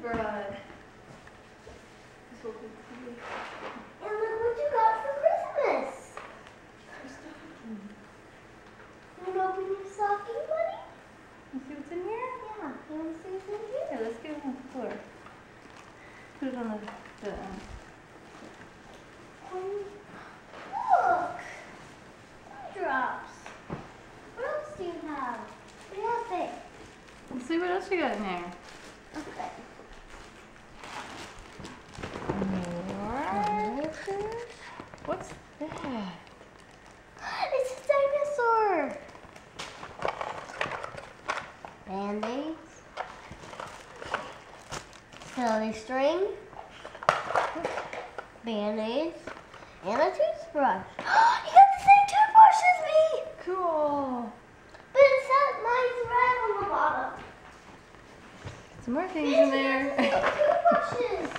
bread. And look what you got for Christmas. You want to open your stocking, buddy? You see what's in here? Yeah. You want to see what's in here? Here, let's get it on the floor. Put it on the Look. Drops. What else do you have? Nothing. Let's see what else you got in there. Okay. What's that? It's a dinosaur. Band-aids. Silly string. Band-aids. And a toothbrush. You got the same toothbrush as me! Cool. But it says mine's red on the bottom. Some more things in there. Toothbrushes.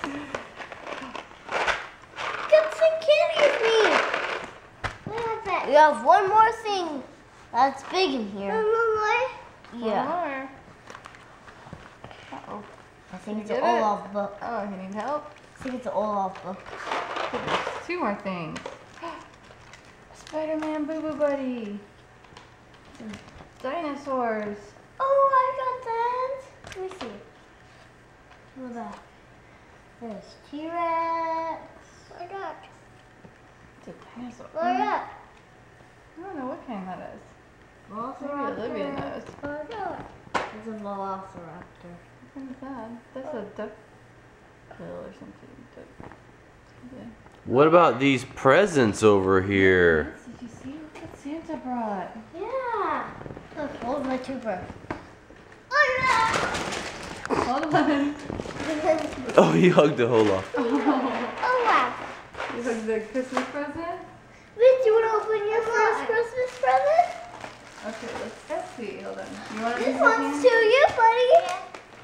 Got the same candy as me. What is that? We have one more thing that's big in here. One more? Yeah. One more. Uh-oh. I think it's You an get it? Olaf book. Oh, you need help? I think it's an Olaf book. There's two more things. Spider-Man Boo Boo Buddy. Dinosaurs. Oh, I got that. Let me see. Look at that. There's T-Rex. I got. It's a dinosaur. What I got? I don't know what kind that is. Maybe Velociraptor. Olivia knows. What I got? It's a Velociraptor. What is that? That's a duck bill or something. Yeah. What about these presents over here? Did you see what Santa brought? Yeah. Look, hold my toothbrush. Look at that. Hold on. Oh, he hugged the whole lot. Oh, wow. You have the Christmas present? Vince, you want to open your first Christmas present? Okay, let's see. Hold on. You want to This one's to you, buddy.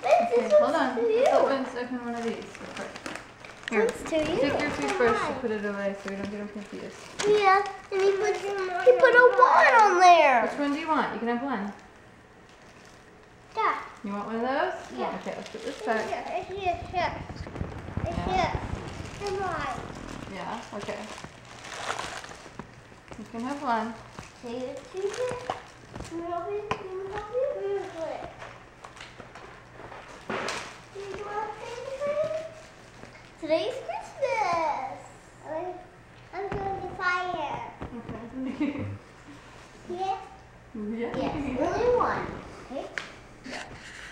Vince, Okay, this hold one's on. to you. Let's open one of these. real quick. Here, This one's to you. take your toothbrush Come and on. put it away so we don't get them confused. Yeah, and he put a 1 on there. Which one do you want? You can have one. Yeah. You want one of those? Yeah. Okay, let's put this back. Here. Come on. Yeah, okay. You can have one. Take it to you. Can we help you? Can we help you? Do you want to say anything? Today's Christmas. I'm going to fire. Okay. Yeah? Yeah. Yes. Only one. Okay?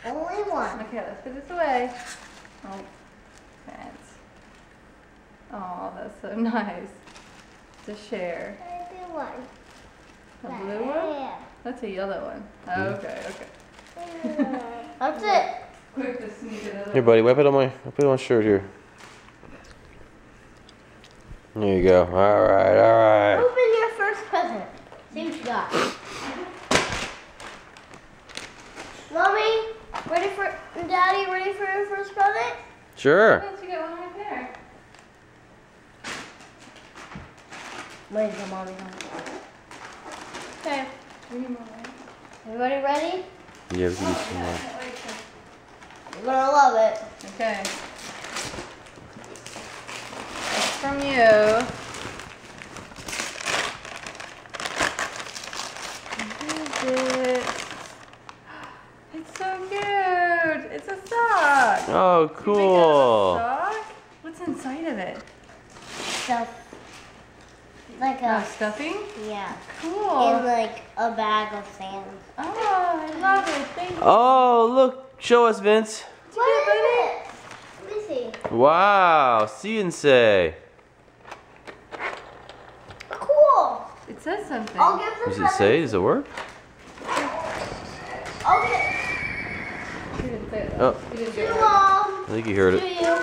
Only one. Okay, let's put this away. Oh, thanks. Oh, that's so nice to share. I do one. A blue one? Yeah. That's a yellow one. Oh, okay. That's it. Quick to sneak another Here, buddy, wipe it on my shirt here. There you go. All right. Open your first present. See what you got. Mommy, Daddy, ready for your first present? Sure. Yes, you got one right there. Where's the mommy? Okay. Green one. Everybody ready? Yeah, we can do some more. You're gonna love it. Okay. It's from you. What is it? It's so cute. It's a sock. Oh, You make it out of a cool. sock? What's inside of it? Stuff. Like Oh, stuffing? yeah. Cool. In like a bag of sand. Oh, I love it. Thank you. Oh, look. Show us, Vince. What is it? Let me see. Wow. See and say. Cool. It says something. I'll give the Does it present. say? Does it work? I'll get You didn't say that. Oh. You didn't to get it. Mom. I think you heard To it. you.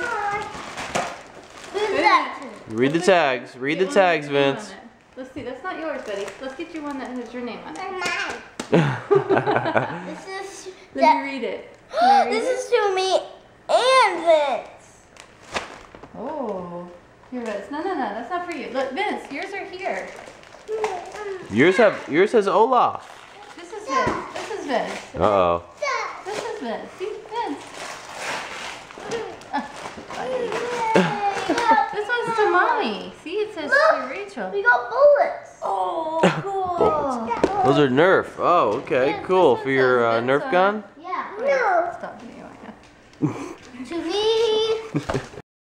Who's that? Read the tags. Read the Get one tags, with your name Vince. on it. Let's see. That's not yours, buddy. Let's get you one that has your name on it. Mine. This is Let me read it. Can I read this it? is to me and Vince. Oh. Here, Vince. No. That's not for you. Look, Vince, yours are here. Yours has Olaf. This is Vince. This is Vince. Uh-oh. This is Vince. See, Vince. This one's to mommy. See, it says to Rachel. We got bullets. Oh, cool. Those are Nerf. Oh, okay, Yeah, cool. this For one your says Nerf gun? Yeah. No. Stop video. To me.